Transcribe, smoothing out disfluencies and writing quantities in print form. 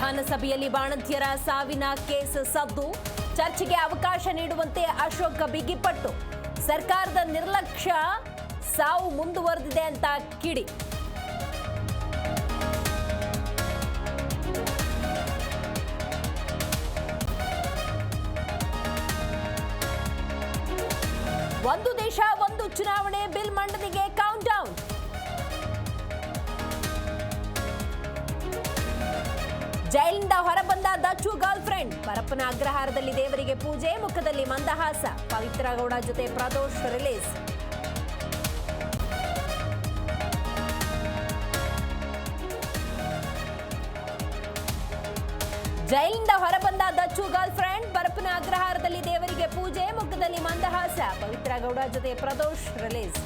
ವಿಧಾನಸಭೆಯಲ್ಲಿ ಬಾಣಂತಿಯರ ಸಾವಿನ ಕೇಸ್ ಸದ್ದು. ಚರ್ಚೆಗೆ ಅವಕಾಶ ನೀಡುವಂತೆ ಅಶೋಕ್ ಬಿಗಿಪಟ್ಟು. ಸರ್ಕಾರದ ನಿರ್ಲಕ್ಷ್ಯ ಸಾವು ಮುಂದುವರೆದಿದೆ ಅಂತ ಕಿಡಿ. ಒಂದು ದೇಶ ಒಂದು ಚುನಾವಣೆ ಬಿಲ್ ಮಂಡನೆಗೆ ಕೌಂಟ್ ಡೌನ್. ಜೈಲಿನಿಂದ ಹೊರಬಂದ ದಚ್ಚು ಗರ್ಲ್ ಫ್ರೆಂಡ್. ಪರಪ್ಪನ ಅಗ್ರಹಾರದಲ್ಲಿ ದೇವರಿಗೆ ಪೂಜೆ, ಮುಖದಲ್ಲಿ ಮಂದಹಾಸ. ಪವಿತ್ರ ಗೌಡ ಜೊತೆ ಪ್ರದೋಷ್ ರಿಲೀಸ್. ಜೈಲಿನಿಂದ ಹೊರಬಂದ ದಚ್ಚು ಗರ್ಲ್ ಫ್ರೆಂಡ್. ಪರಪ್ಪನ ಅಗ್ರಹಾರದಲ್ಲಿ ದೇವರಿಗೆ ಪೂಜೆ, ಮುಖದಲ್ಲಿ ಮಂದಹಾಸ. ಪವಿತ್ರ ಗೌಡ ಜೊತೆ ಪ್ರದೋಷ್ ರಿಲೀಸ್.